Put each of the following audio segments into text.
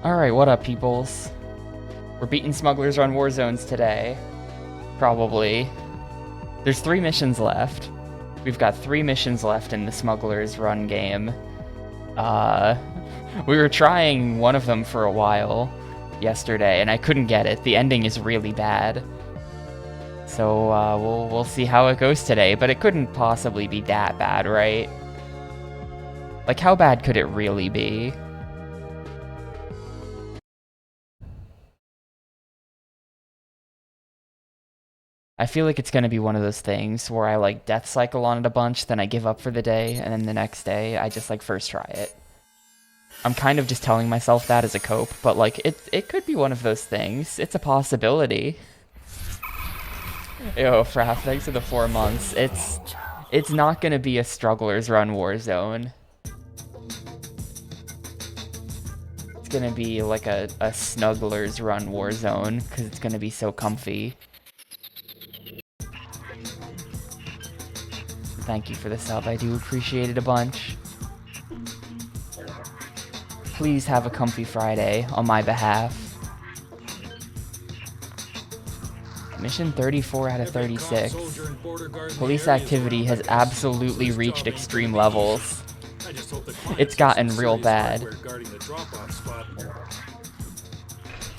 Alright, what up, peoples? We're beating Smugglers on Warzones today. Probably. There's 3 missions left. We've got 3 missions left in the Smugglers run game. We were trying one of them for a while yesterday, and I couldn't get it. The ending is really bad. So, we'll see how it goes today, but it couldn't possibly be that bad, right? Like, how bad could it really be? I feel like it's gonna be one of those things where I like death cycle on it a bunch, then I give up for the day, and then the next day I just like first try it. I'm kind of just telling myself that as a cope, but like it could be one of those things. It's a possibility. Yo, Fraff, thanks for the 4 months. It's not gonna be a strugglers run Warzone. It's gonna be like a snugglers run Warzone, because it's gonna be so comfy. Thank you for the sub, I do appreciate it a bunch. Please have a comfy Friday on my behalf. Mission 34 out of 36. Police activity has absolutely reached extreme levels. It's gotten real bad.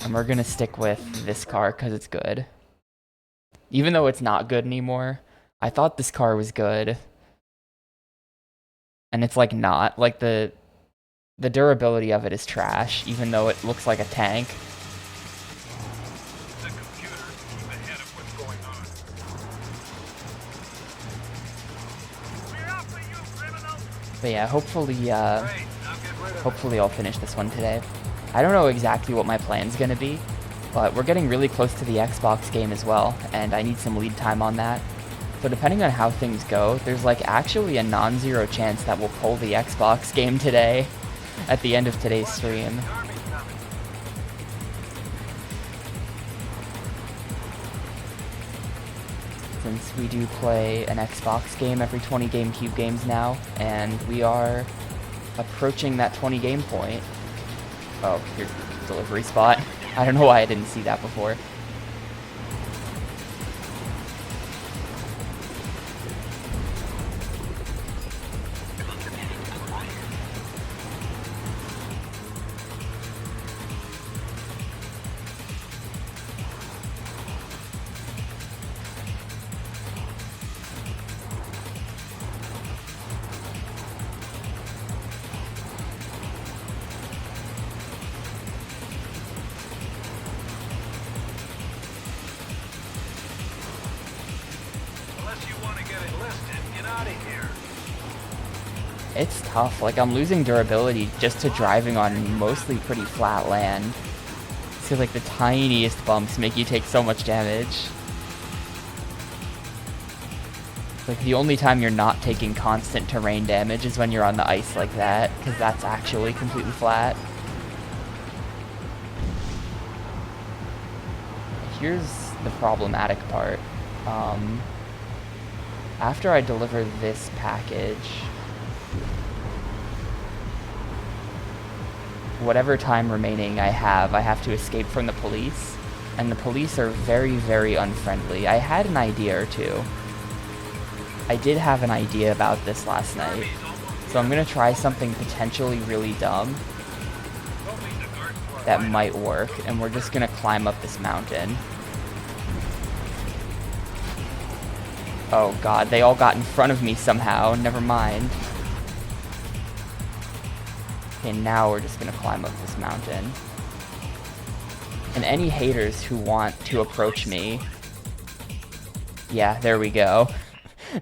And we're gonna stick with this car because it's good. Even though it's not good anymore, I thought this car was good. And it's like not. Like the durability of it is trash, even though it looks like a tank. But yeah, hopefully I'll finish this one today. I don't know exactly what my plan's gonna be, but we're getting really close to the Xbox game as well, and I need some lead time on that. So depending on how things go, there's like actually a non-zero chance that we'll pull the Xbox game today at the end of today's stream. Since we do play an Xbox game every 20 Gamecube games now, and we are approaching that 20 game point. Oh, here's the delivery spot. I don't know why I didn't see that before. It's tough, like I'm losing durability just to driving on mostly pretty flat land. So like the tiniest bumps make you take so much damage. Like the only time you're not taking constant terrain damage is when you're on the ice like that, because that's actually completely flat. Here's the problematic part. After I deliver this package, whatever time remaining I have to escape from the police, and the police are very, very unfriendly. I had an idea or two. I did have an idea about this last night, so I'm gonna try something potentially really dumb that might work, and we're just gonna climb up this mountain. Oh god, they all got in front of me somehow, never mind. Okay, now we're just gonna climb up this mountain. And any haters who want to approach me... Yeah, there we go.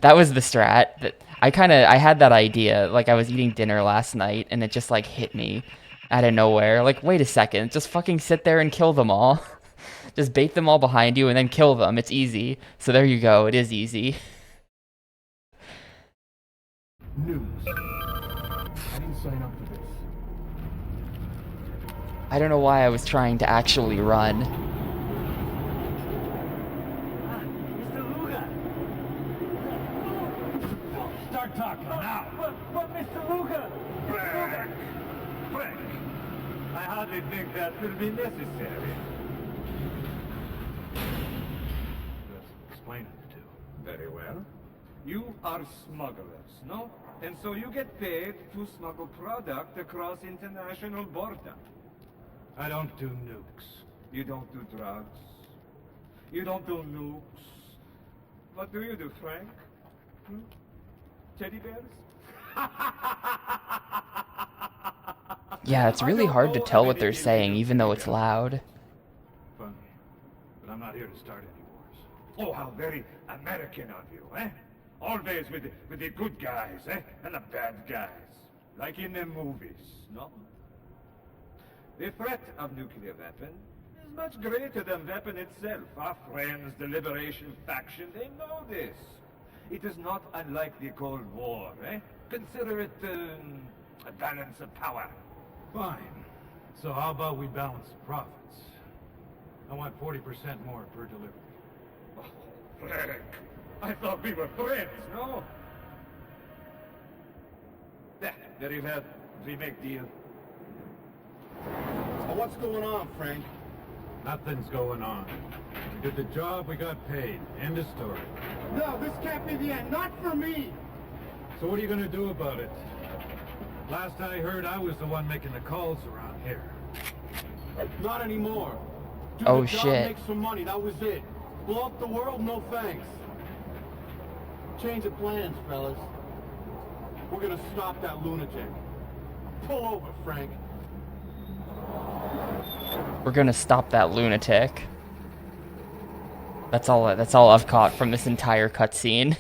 That was the strat. I had that idea, like I was eating dinner last night, and it just like hit me out of nowhere. Like, wait a second, just fucking sit there and kill them all. Just bait them all behind you and then kill them, it's easy. So there you go, it is easy. News. I didn't sign up for this. I don't know why I was trying to actually run. Mr. Luga! Start talking now! But Mr. Luga! Back! I hardly think that will be necessary. Explain it to. Very well. You are smugglers, no? And so you get paid to smuggle product across international border. I don't do nukes. You don't do drugs. You don't do nukes. What do you do, Frank? Hmm? Teddy bears? Yeah, it's really hard to tell what they're saying, even though it's loud. Funny, but I'm not here to start any wars. Oh, how very American of you, eh? Always with the good guys, eh? And the bad guys. Like in the movies, no? The threat of nuclear weapon is much greater than weapon itself. Our friends, the Liberation faction, they know this. It is not unlike the Cold War, eh? Consider it a balance of power. Fine. So how about we balance the profits? I want 40% more per delivery. Oh, Frank, I thought we were friends, no? Yeah, very well. We make deal. So what's going on, Frank? Nothing's going on. We did the job, we got paid. End of story. No, this can't be the end. Not for me. So what are you gonna do about it? Last I heard, I was the one making the calls around here. Not anymore. Do Oh, the job, shit. make some money. That was it. Blow up the world? No thanks. Change of plans, fellas. We're gonna stop that lunatic. Pull over, Frank. We're gonna stop that lunatic. That's all I've caught from this entire cutscene.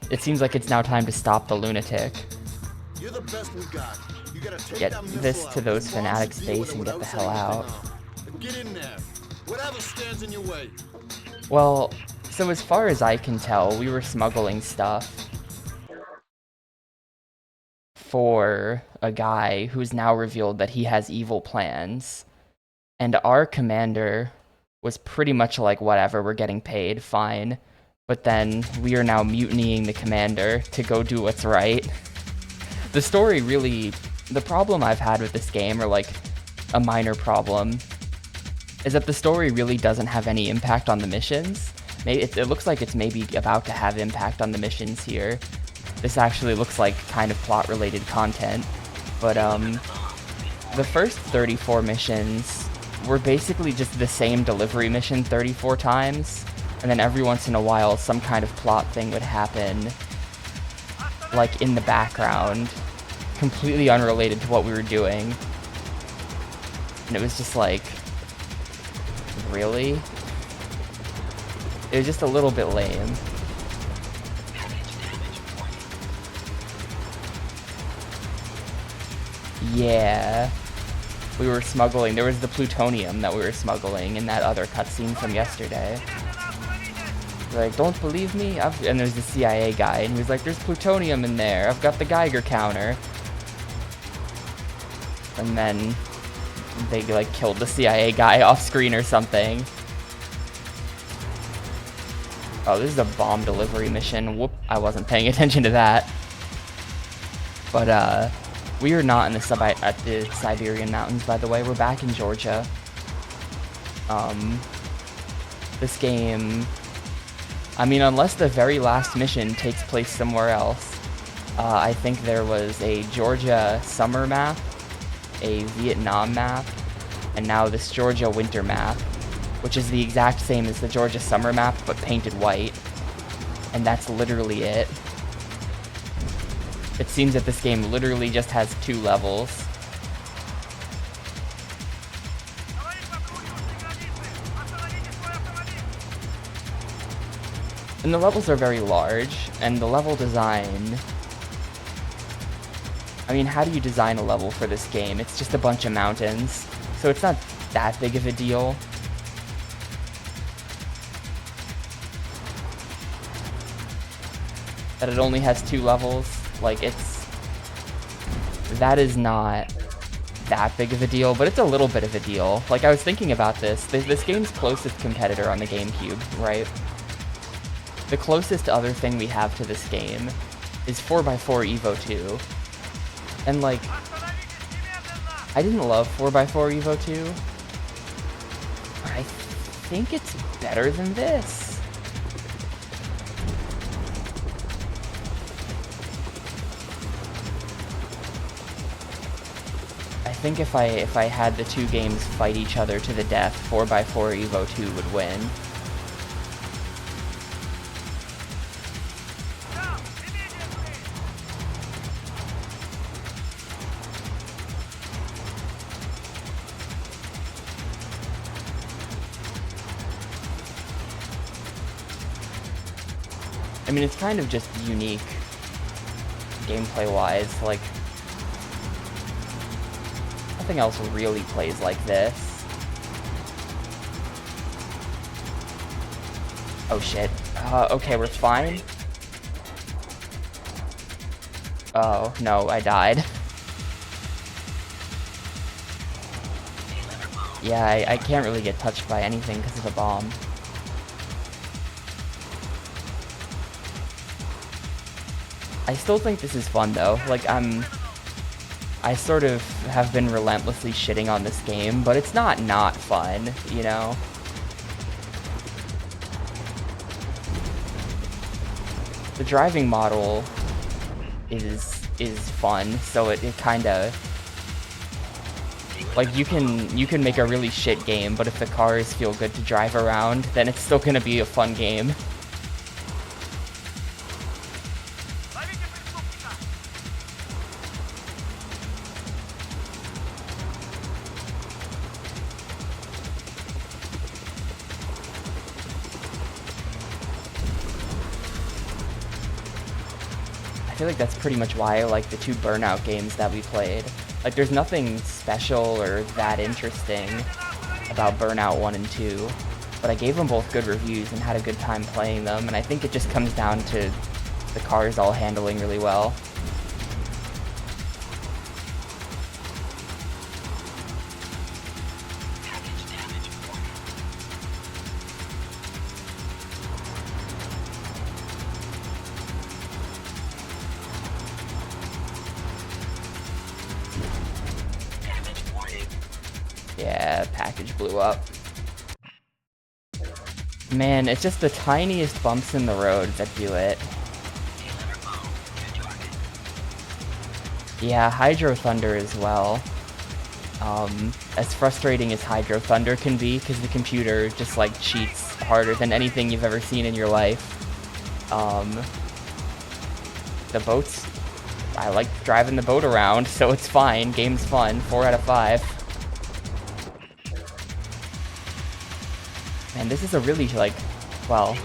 It seems like it's now time to stop the lunatic. You're the best we got. You gotta take Get that missile this out. to those As long as fanatics' you deal base with it and get the without hell setting out. anything off. Get in there. Whatever stands in your way. Well, so as far as I can tell, we were smuggling stuff for a guy who's now revealed that he has evil plans. And our commander was pretty much like, whatever, we're getting paid, fine. But then we are now mutinying the commander to go do what's right. The story really, the problem I've had with this game, or like a minor problem, is that the story really doesn't have any impact on the missions. Maybe it looks like it's maybe about to have impact on the missions here. This actually looks like kind of plot-related content. But the first 34 missions were basically just the same delivery mission 34 times, and then every once in a while some kind of plot thing would happen, like in the background, completely unrelated to what we were doing. And it was just like, really? It was just a little bit lame. Yeah. We were smuggling. There was the plutonium that we were smuggling in that other cutscene from yesterday. Like, don't believe me? And there's the CIA guy, and he was like, there's plutonium in there. I've got the Geiger counter. And then they, like, killed the CIA guy off screen or something. Oh, this is a bomb delivery mission. Whoop, I wasn't paying attention to that. But, we are not in at the Siberian Mountains, by the way. We're back in Georgia. This game, I mean, unless the very last mission takes place somewhere else, I think there was a Georgia summer map, a Vietnam map, and now this Georgia winter map, which is the exact same as the Georgia summer map, but painted white. And that's literally it. It seems that this game literally just has 2 levels. And the levels are very large, and the level design... I mean, how do you design a level for this game? It's just a bunch of mountains, so it's not that big of a deal. That it only has 2 levels. Like, that is not that big of a deal, but it's a little bit of a deal. Like, I was thinking about this. This game's closest competitor on the Gamecube, right? The closest other thing we have to this game is 4x4 Evo 2. And, like, I didn't love 4x4 Evo 2, but I think it's better than this. I think if I had the two games fight each other to the death, 4x4 Evo 2 would win. I mean, it's kind of just unique gameplay-wise, like, nothing else really plays like this. Oh shit. Okay, we're fine. Oh, no, I died. Yeah, I can't really get touched by anything because of the bomb. I still think this is fun though. Like, I sort of have been relentlessly shitting on this game, but it's not fun, you know? The driving model is fun, so it kinda, like, you can make a really shit game, but if the cars feel good to drive around, then it's still gonna be a fun game. I feel like that's pretty much why I like the two Burnout games that we played. Like, there's nothing special or that interesting about Burnout 1 and 2, but I gave them both good reviews and had a good time playing them, and I think it just comes down to the cars all handling really well. Yeah, package blew up. Man, it's just the tiniest bumps in the road that do it. Yeah, Hydro Thunder as well. As frustrating as Hydro Thunder can be, because the computer just, like, cheats harder than anything you've ever seen in your life. The boats, I like driving the boat around, so it's fine. Game's fun. 4 out of 5. And this is a really, like, well,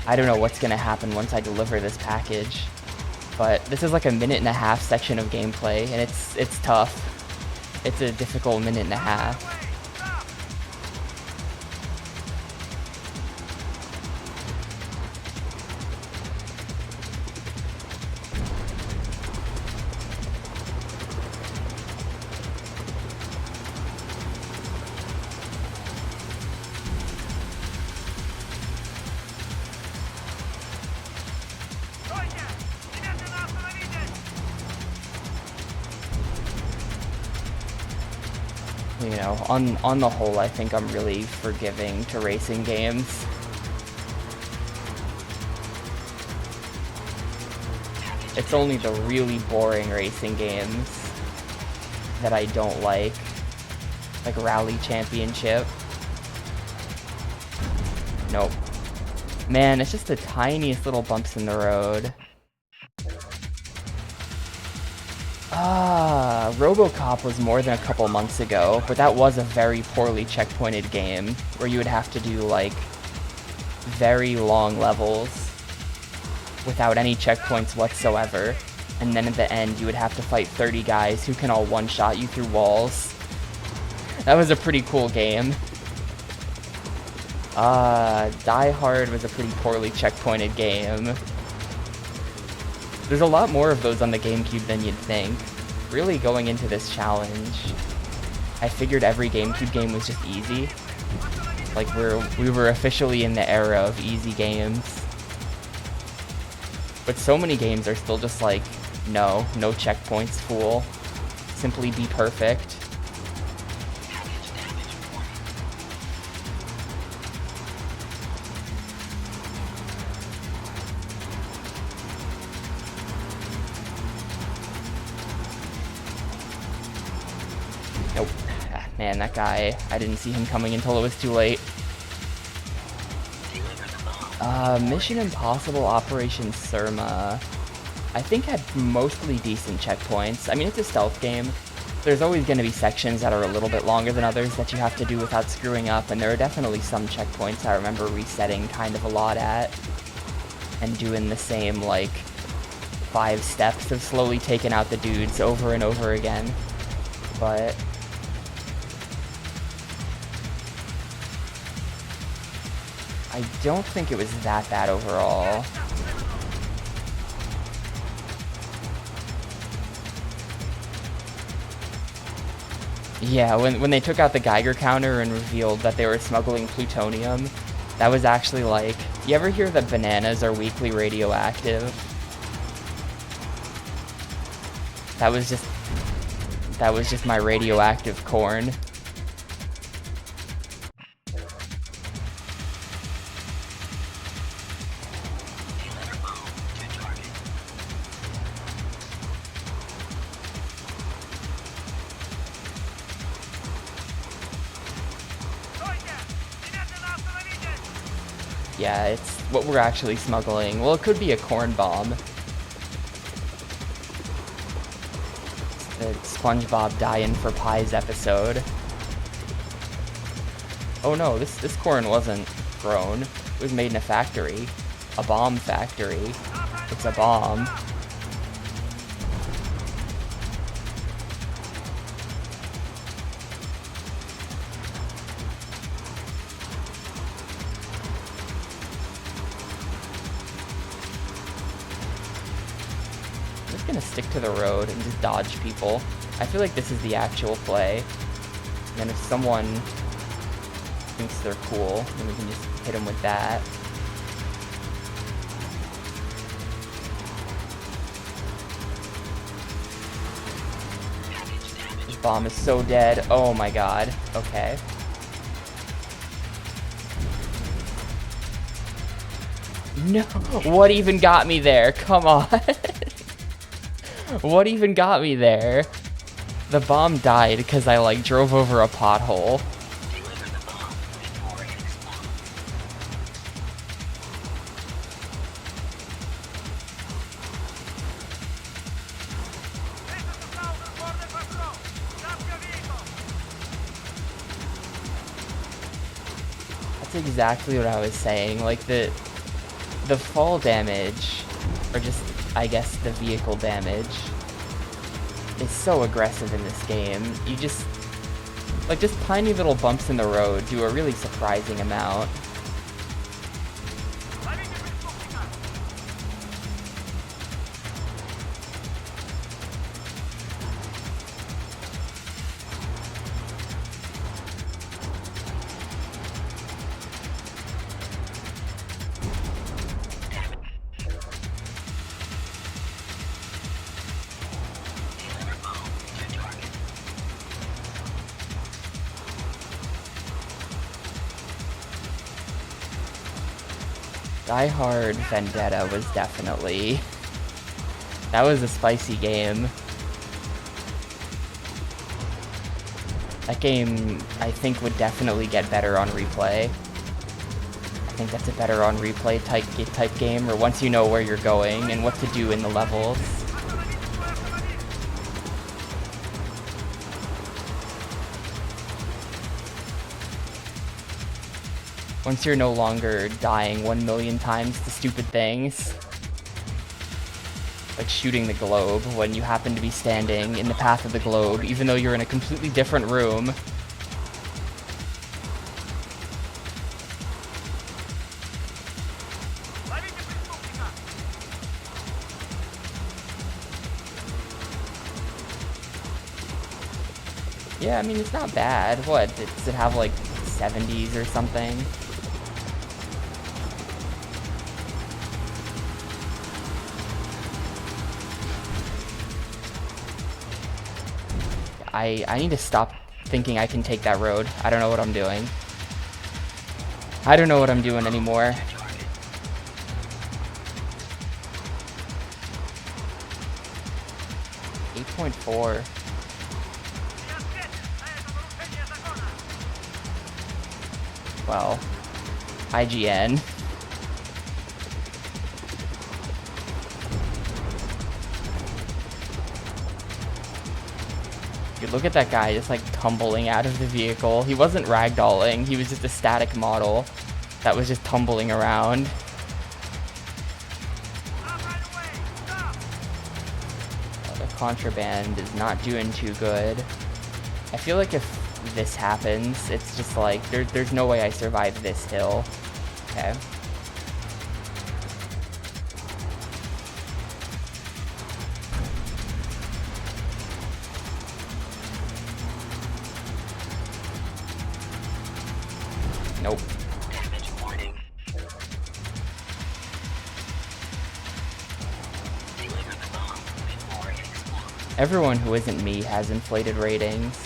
I don't know what's gonna happen once I deliver this package, but this is like a 1.5-minute section of gameplay, and it's tough. It's a difficult 1.5 minutes. You know, on the whole, I think I'm really forgiving to racing games. It's only the really boring racing games that I don't like Rally Championship. Nope. Man, it's just the tiniest little bumps in the road. RoboCop was more than a couple months ago, but that was a very poorly checkpointed game, where you would have to do, like, very long levels without any checkpoints whatsoever, and then at the end you would have to fight 30 guys who can all one-shot you through walls. That was a pretty cool game. Die Hard was a pretty poorly checkpointed game. There's a lot more of those on the Gamecube than you'd think. Really, going into this challenge, I figured every Gamecube game was just easy. Like, we were officially in the era of easy games. But so many games are still just like, no checkpoints, fool. simply be perfect. Nope. Ah, man, that guy, I didn't see him coming until it was too late. Mission Impossible Operation Surma, I think had mostly decent checkpoints. I mean, it's a stealth game. There's always going to be sections that are a little bit longer than others that you have to do without screwing up, and there are definitely some checkpoints I remember resetting kind of a lot at, and doing the same, like, 5 steps of slowly taking out the dudes over and over again. But I don't think it was that bad overall. Yeah, when they took out the Geiger counter and revealed that they were smuggling plutonium, that was actually like, you ever hear that bananas are weakly radioactive? That was just my radioactive corn. Yeah, it's what we're actually smuggling. Well, it could be a corn bomb. It's the SpongeBob dying for pies episode. Oh no, this corn wasn't grown. It was made in a factory. A bomb factory. It's a bomb. I'm just gonna stick to the road and just dodge people. I feel like this is the actual play. And then if someone thinks they're cool, then we can just hit them with that. This bomb is so dead. Oh my god. Okay. No! What even got me there? Come on. What even got me there? The bomb died because I, like, drove over a pothole. That's exactly what I was saying. Like, the fall damage, or just, I guess, the vehicle damage, is so aggressive in this game. You just, like, just tiny little bumps in the road do a really surprising amount. Die Hard Vendetta was definitely... that was a spicy game. That game, I think, would definitely get better on replay. I think that's a better on replay type game, or once you know where you're going and what to do in the levels. Once you're no longer dying 1 million times to stupid things. Like shooting the globe when you happen to be standing in the path of the globe, even though you're in a completely different room. Yeah, I mean, it's not bad. What, does it have like 70s or something? I need to stop thinking I can take that road. I don't know what I'm doing. I don't know what I'm doing anymore. .4. Well, IGN. Dude, look at that guy just like tumbling out of the vehicle. He wasn't ragdolling, he was just a static model that was just tumbling around. Contraband is not doing too good. I feel like if this happens, it's just like there's no way I survive this hill. Okay. Nope. Everyone who isn't me has inflated ratings.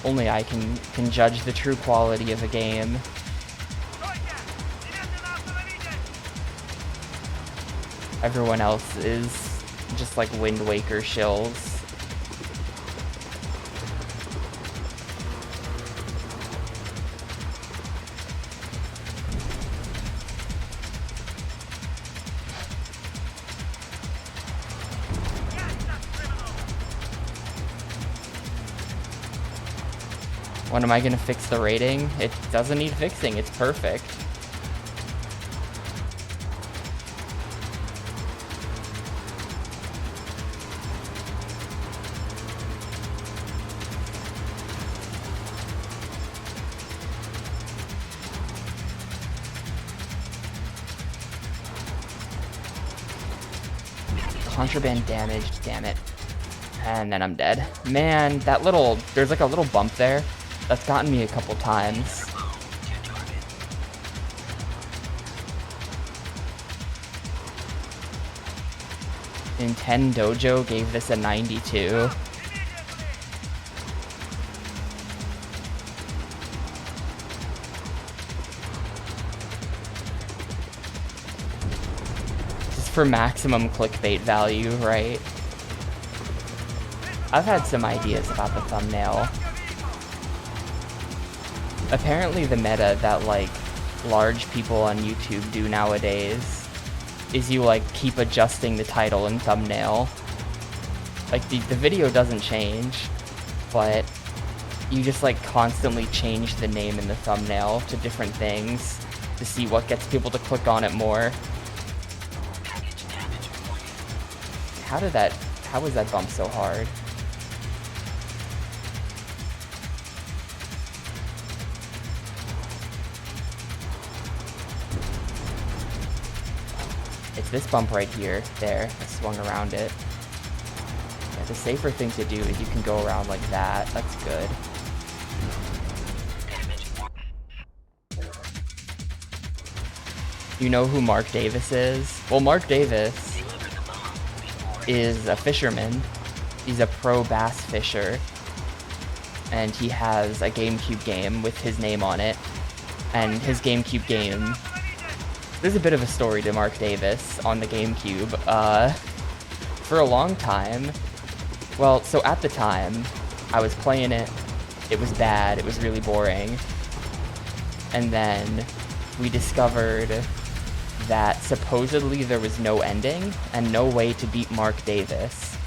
Only I can judge the true quality of a game. Everyone else is just like Wind Waker shills. When am I gonna fix the rating? It doesn't need fixing, it's perfect. Contraband damaged, damn it. And then I'm dead. Man, there's like a little bump there. That's gotten me a couple times. Dojo gave this a 92. Just for maximum clickbait value, right? I've had some ideas about the thumbnail. Apparently the meta that like large people on YouTube do nowadays is you like keep adjusting the title and thumbnail. Like the video doesn't change, but you just like constantly change the name in the thumbnail to different things to see what gets people to click on it more. How was that bump so hard? It's this bump right here. There, I swung around it. Yeah, the safer thing to do is you can go around like that. That's good. You know who Mark Davis is? Well, Mark Davis is a fisherman. He's a pro bass fisher. And he has a Gamecube game with his name on it. And his Gamecube game... There's a bit of a story to Mark Davis on the Gamecube. For a long time... Well, so at the time, I was playing it. It was bad. It was really boring. And then we discovered that supposedly there was no ending and no way to beat Mark Davis.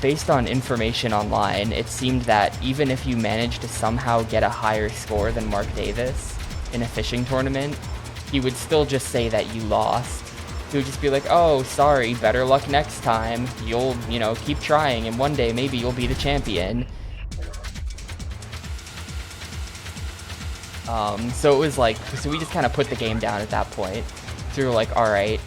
Based on information online, it seemed that even if you managed to somehow get a higher score than Mark Davis in a fishing tournament, he would still just say that you lost. He would just be like, oh, sorry, better luck next time. You'll, keep trying, and one day maybe you'll be the champion. So it was like, so we just kind of put the game down at that point. So we were like, alright,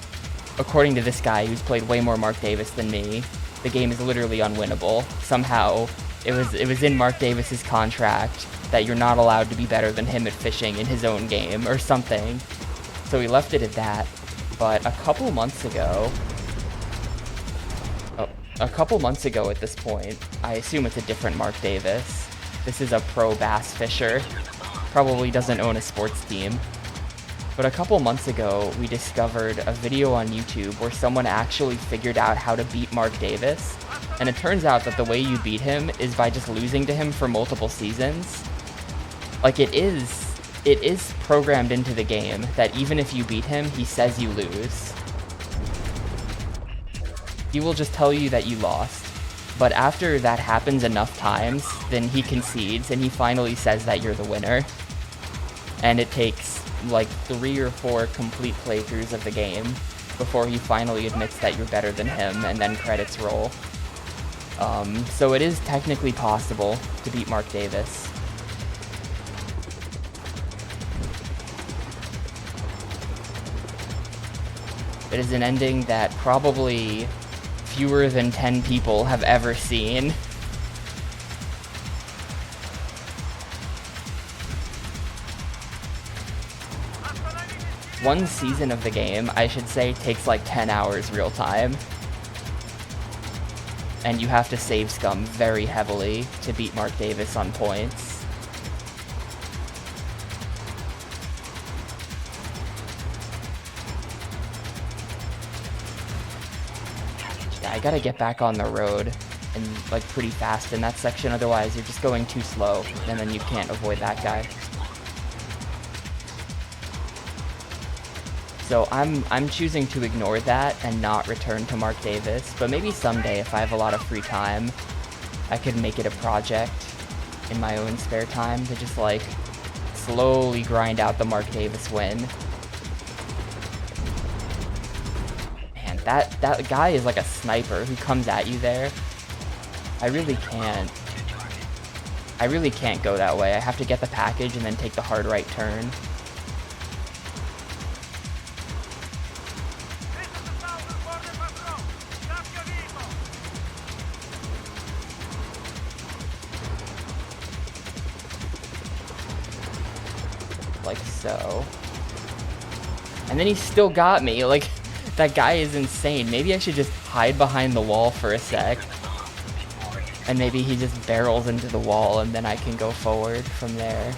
according to this guy who's played way more Mark Davis than me, the game is literally unwinnable. Somehow, it was in Mark Davis's contract that you're not allowed to be better than him at fishing in his own game, or something. So we left it at that. But a couple months ago... Oh, a couple months ago at this point, I assume it's a different Mark Davis. This is a pro bass fisher. Probably doesn't own a sports team. But a couple months ago, we discovered a video on YouTube where someone actually figured out how to beat Mark Davis. And it turns out that the way you beat him is by just losing to him for multiple seasons. Like, it is programmed into the game that even if you beat him, he says you lose. He will just tell you that you lost. But after that happens enough times, then he concedes and he finally says that you're the winner. And it takes like 3 or 4 complete playthroughs of the game before he finally admits that you're better than him, and then credits roll. So it is technically possible to beat Mark Davis. It is an ending that probably fewer than 10 people have ever seen. One season of the game, I should say, takes like 10 hours real time. And you have to save scum very heavily to beat Mark Davis on points. Yeah, I gotta get back on the road and like pretty fast in that section, otherwise you're just going too slow and then you can't avoid that guy. So I'm choosing to ignore that and not return to Mark Davis, but maybe someday if I have a lot of free time, I could make it a project in my own spare time to just like slowly grind out the Mark Davis win. Man, that guy is like a sniper who comes at you there. I really can't go that way. I have to get the package and then take the hard right turn. Like so. And then he still got me. Like, that guy is insane. Maybe I should just hide behind the wall for a sec. And maybe he just barrels into the wall and then I can go forward from there.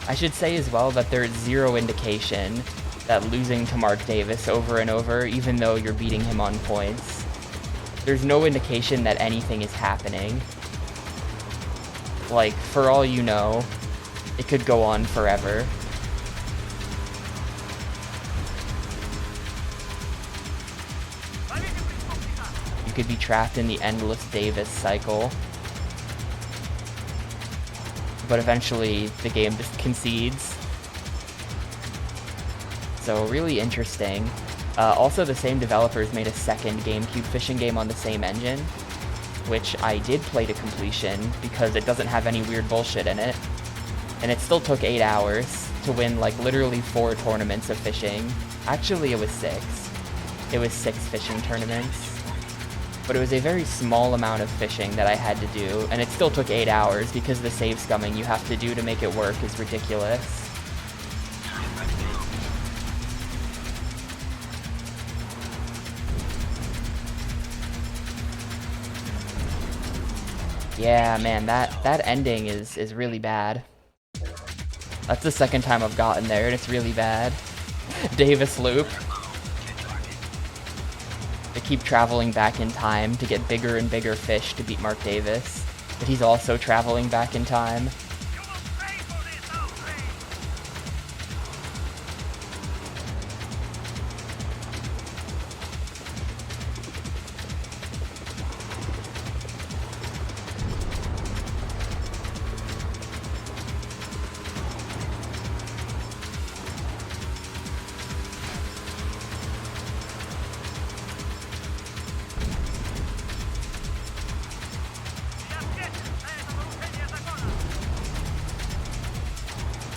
I should say as well that there is zero indication that losing to Mark Davis over and over, even though you're beating him on points, there's no indication that anything is happening. Like, for all you know, it could go on forever. You could be trapped in the endless Davis cycle. But eventually, the game just concedes. So, really interesting. Also, the same developers made a second Gamecube fishing game on the same engine, which I did play to completion because it doesn't have any weird bullshit in it. And it still took 8 hours to win like literally 4 tournaments of fishing. Actually, it was 6. It was 6 fishing tournaments. But it was a very small amount of fishing that I had to do, and it still took 8 hours because the save scumming you have to do to make it work is ridiculous. Yeah, man, that ending is really bad. That's the second time I've gotten there, and it's really bad. Davis loop. They keep traveling back in time to get bigger and bigger fish to beat Mark Davis, but he's also traveling back in time.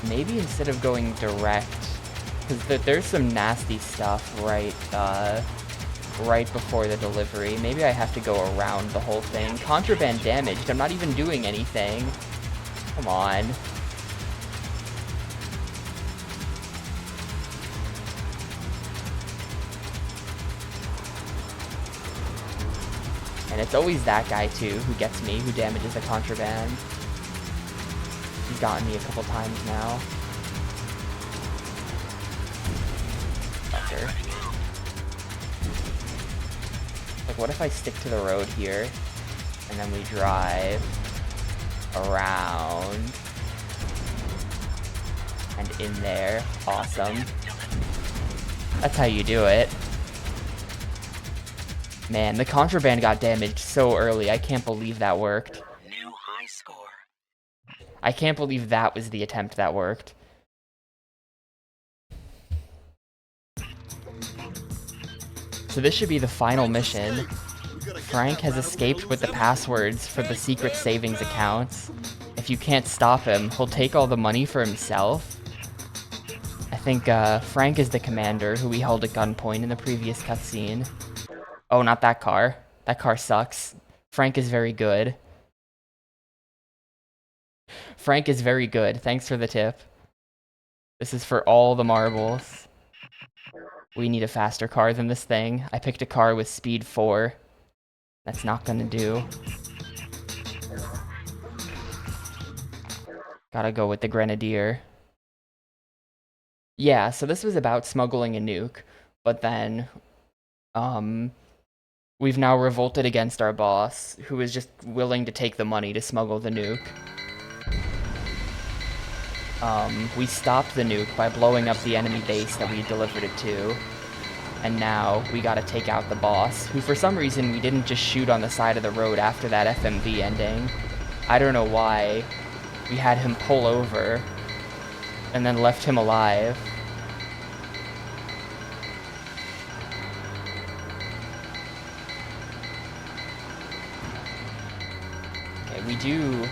Maybe instead of going direct, because there's some nasty stuff right before the delivery. Maybe I have to go around the whole thing. Contraband damaged. I'm not even doing anything. Come on. And it's always that guy, too, who gets me, who damages the contraband. He's gotten me a couple times now. Fucker. Like, what if I stick to the road here, and then we drive around and in there? Awesome. That's how you do it. Man, the contraband got damaged so early. I can't believe that worked. New high score. I can't believe that was the attempt that worked. So this should be the final mission. Frank has escaped with the passwords for the secret savings accounts. If you can't stop him, he'll take all the money for himself. I think Frank is the commander who we held at gunpoint in the previous cutscene. Oh, not that car. That car sucks. Frank is very good. Frank is very good. Thanks for the tip. This is for all the marbles. We need a faster car than this thing. I picked a car with speed 4. That's not gonna do. Gotta go with the Grenadier. Yeah, so this was about smuggling a nuke, but then, we've now revolted against our boss, who is just willing to take the money to smuggle the nuke. We stopped the nuke by blowing up the enemy base that we delivered it to. And now we gotta take out the boss, who for some reason we didn't just shoot on the side of the road after that FMV ending. I don't know why. We had him pull over and then left him alive. Okay, we do...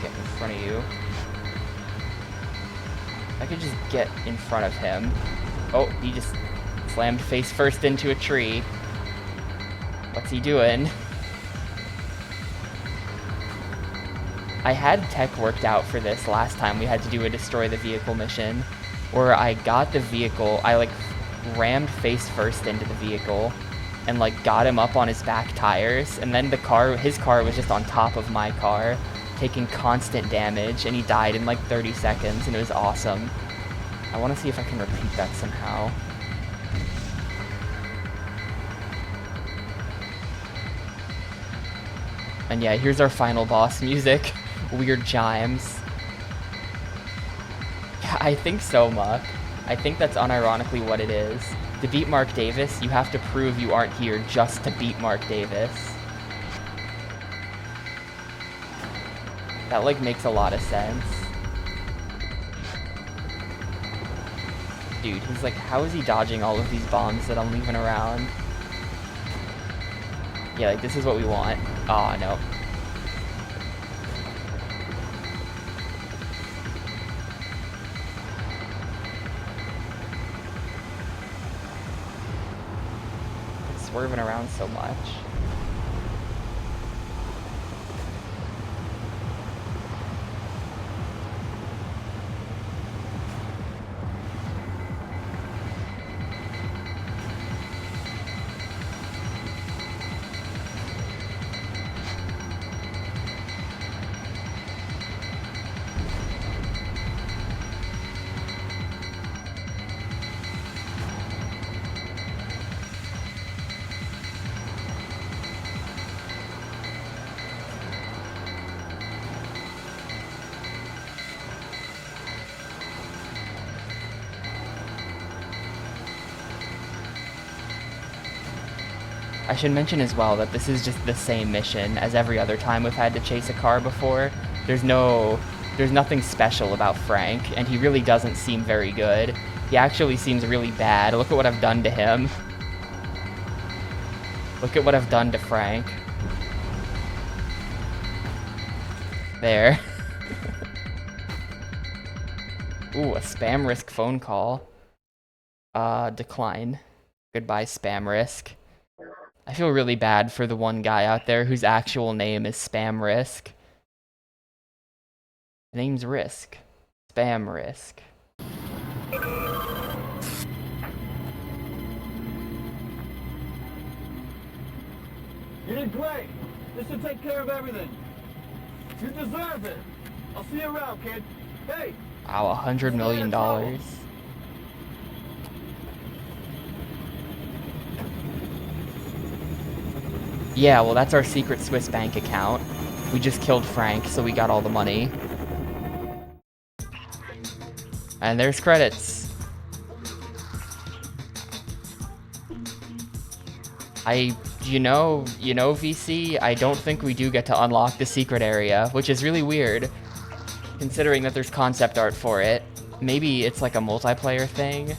Get in front of you. I could just get in front of him. Oh, he just slammed face first into a tree. What's he doing? I had tech worked out for this last time we had to do a destroy the vehicle mission, where I got the vehicle, I like rammed face first into the vehicle and like got him up on his back tires, and then his car was just on top of my car, taking constant damage, and he died in like 30 seconds, and it was awesome. I want to see if I can repeat that somehow. And yeah, here's our final boss music. Weird chimes. Yeah, I think so, Muck. I think that's unironically what it is. To beat Mark Davis, you have to prove you aren't here just to beat Mark Davis. That, like, makes a lot of sense. Dude, he's like, how is he dodging all of these bombs that I'm leaving around? Yeah, like, this is what we want. Aw, no. It's swerving around so much. I should mention as well that this is just the same mission as every other time we've had to chase a car before. There's nothing special about Frank, and he really doesn't seem very good. He actually seems really bad. Look at what I've done to him. Look at what I've done to Frank. There. Ooh, a spam risk phone call. Decline. Goodbye, spam risk. I feel really bad for the one guy out there whose actual name is Spam Risk. The name's Risk. Spam Risk. You did great. This should take care of everything. You deserve it. I'll see you around, kid. Hey! Wow, $100 million. Yeah, well, that's our secret Swiss bank account. We just killed Frank, so we got all the money. And there's credits. You know, VC, I don't think we do get to unlock the secret area, which is really weird, considering that there's concept art for it. Maybe it's like a multiplayer thing.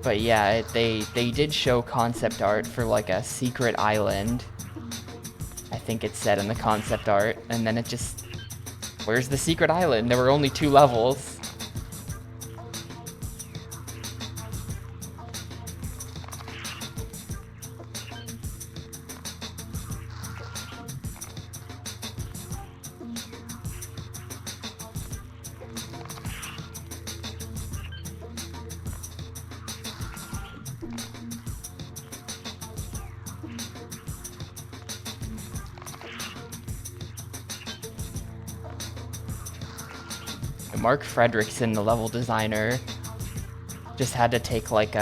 But yeah, they did show concept art for like a secret island. I think it said in the concept art, and then it just... Where's the secret island? There were only 2 levels. Mark Fredrickson, the level designer, just had to take like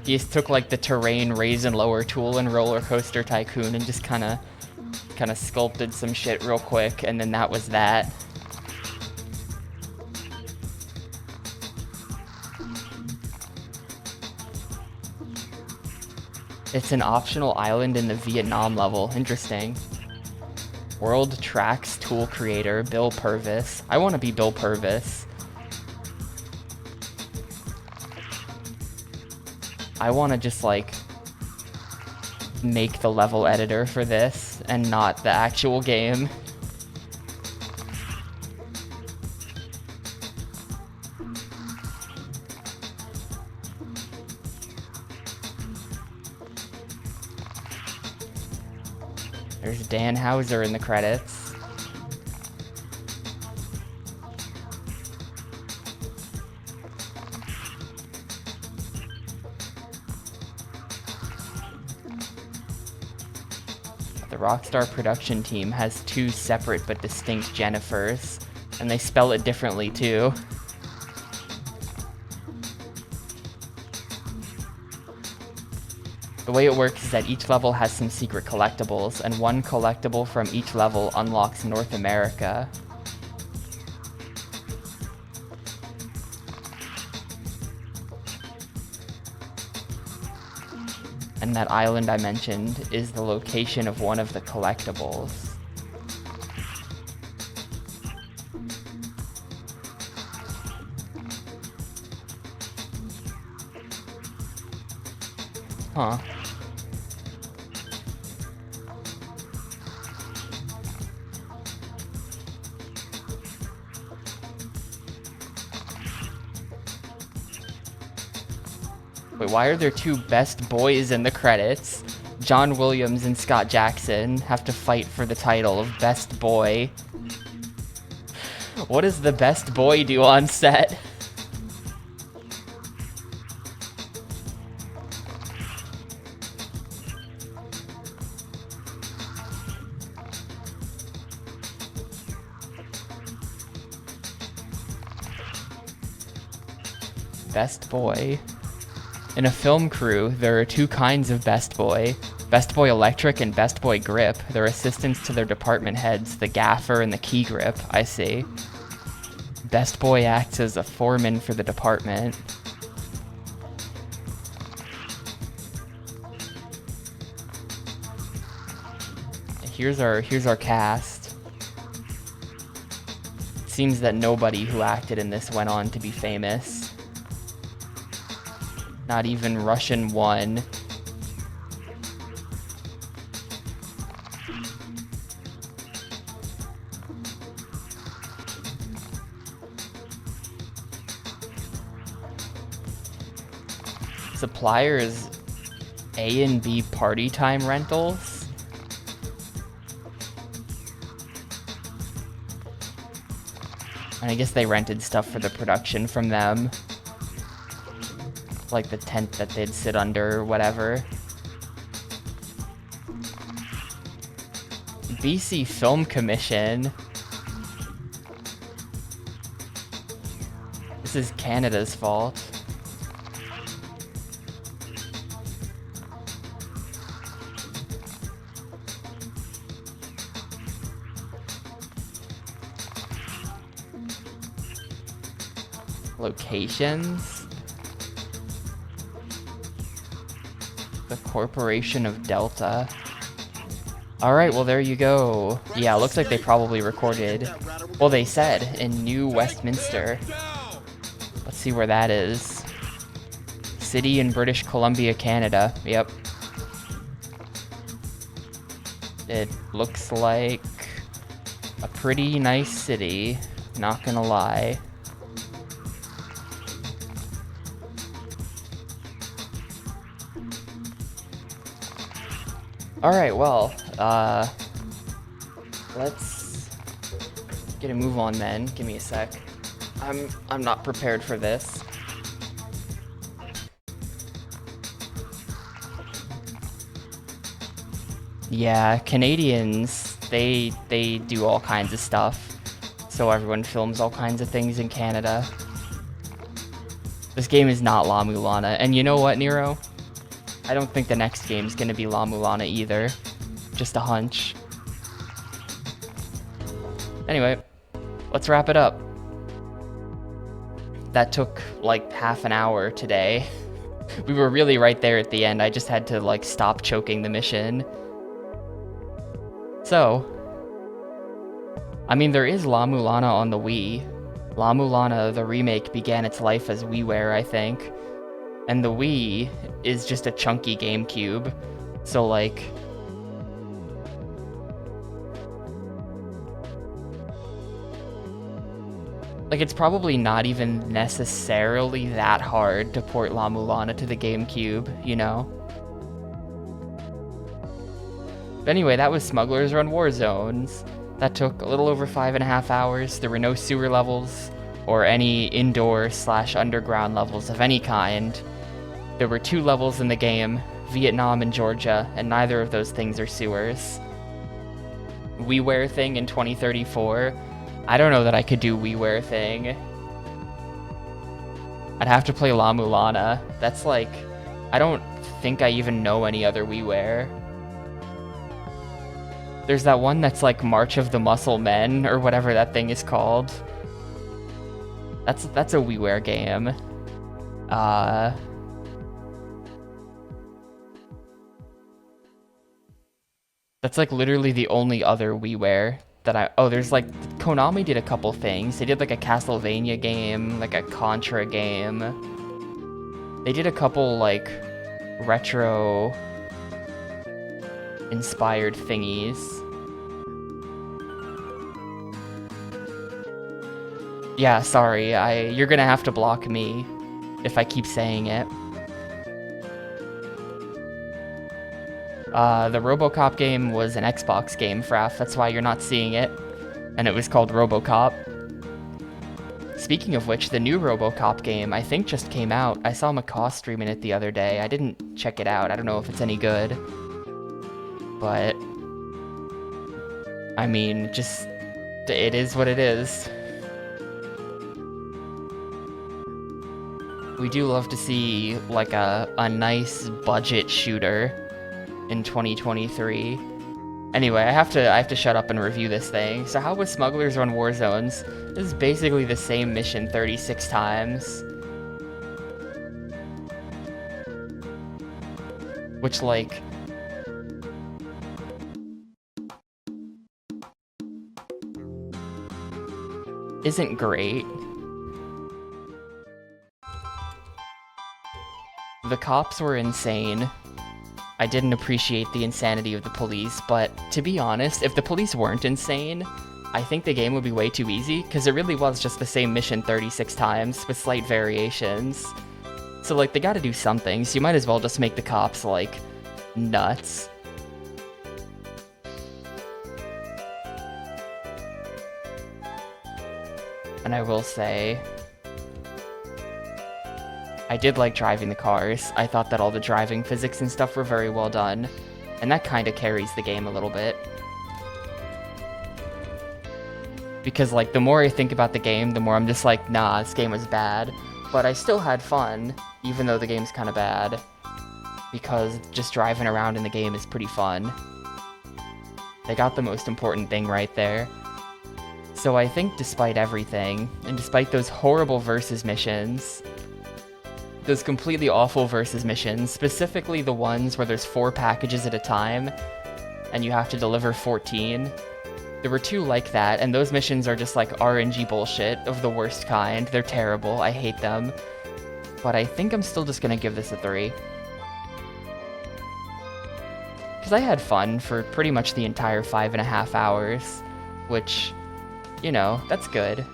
he just took like the terrain raise and lower tool in Roller Coaster Tycoon and just kind of sculpted some shit real quick, and then that was that. It's an optional island in the Vietnam level. Interesting. World Tracks tool creator, Bill Purvis. I want to be Bill Purvis. I want to just like make the level editor for this and not the actual game. There's Dan Houser in the credits. The Rockstar production team has 2 separate but distinct Jennifers, and they spell it differently too. The way it works is that each level has some secret collectibles, and one collectible from each level unlocks North America. And that island I mentioned is the location of one of the collectibles. Huh. Wait, why are there 2 best boys in the credits? John Williams and Scott Jackson have to fight for the title of Best Boy. What does the best boy do on set? Best boy. In a film crew, there are 2 kinds of best boy. Best boy electric and best boy grip. They're assistants to their department heads, the gaffer and the key grip, I see. Best boy acts as a foreman for the department. Here's our cast. It seems that nobody who acted in this went on to be famous. Not even Russian 1. Suppliers A and B party time rentals. And I guess they rented stuff for the production from them. Like the tent that they'd sit under or whatever. BC Film Commission. This is Canada's fault. Locations. The Corporation of Delta. Alright, well there you go. Yeah, it looks like they probably recorded, well they said, in New Westminster. Let's see where that is. City in British Columbia, Canada. Yep. It looks like a pretty nice city, not gonna lie. Alright, well, let's get a move on then. Give me a sec. I'm not prepared for this. Yeah, Canadians, they do all kinds of stuff. So everyone films all kinds of things in Canada. This game is not La Mulana. And you know what, Nero? I don't think the next game's gonna be La Mulana either. Just a hunch. Anyway, let's wrap it up. That took like half an hour today. We were really right there at the end. I just had to like stop choking the mission. So, I mean, there is La Mulana on the Wii. La Mulana, the remake, began its life as WiiWare, I think. And the Wii is just a chunky Gamecube. So, like... it's probably not even necessarily that hard to port La Mulana to the Gamecube, you know? But anyway, that was Smugglers Run Warzones. That took a little over 5.5 hours. There were no sewer levels or any indoor/underground levels of any kind. There were 2 levels in the game, Vietnam and Georgia, and neither of those things are sewers. WiiWare thing in 2034. I don't know that I could do WiiWare thing. I'd have to play La Mulana. That's like... I don't think I even know any other WiiWare. There's that one that's like March of the Muscle Men, or whatever that thing is called. That's a WiiWare game. That's like literally the only other WiiWare that I... Oh, there's like... Konami did a couple things. They did like a Castlevania game, like a Contra game. They did a couple like retro inspired thingies. Yeah, sorry, you're gonna have to block me if I keep saying it. The RoboCop game was an Xbox game, Fraff, that's why you're not seeing it. And it was called RoboCop. Speaking of which, the new RoboCop game, I think just came out. I saw Macaw streaming it the other day. I didn't check it out. I don't know if it's any good. But... I mean, just... It is what it is. We do love to see, like, a nice budget shooter in 2023. Anyway, I have to shut up and review this thing. So how was Smugglers Run Warzones? This is basically the same mission 36 times. Which, like... isn't great. The cops were insane. I didn't appreciate the insanity of the police, but to be honest, if the police weren't insane, I think the game would be way too easy, because it really was just the same mission 36 times, with slight variations. So, like, they gotta do something, so you might as well just make the cops, like, nuts. And I will say, I did like driving the cars. I thought that all the driving physics and stuff were very well done, and that kind of carries the game a little bit. Because, like, the more I think about the game, the more I'm just like, nah, this game was bad. But I still had fun, even though the game's kind of bad. Because just driving around in the game is pretty fun. They got the most important thing right there. So I think despite everything, and despite those horrible versus missions, those completely awful versus missions, specifically the ones where there's 4 packages at a time, and you have to deliver 14, there were 2 like that, and those missions are just like RNG bullshit of the worst kind. They're terrible, I hate them. But I think I'm still just gonna give this a 3. Because I had fun for pretty much the entire 5.5 hours, which, you know, that's good.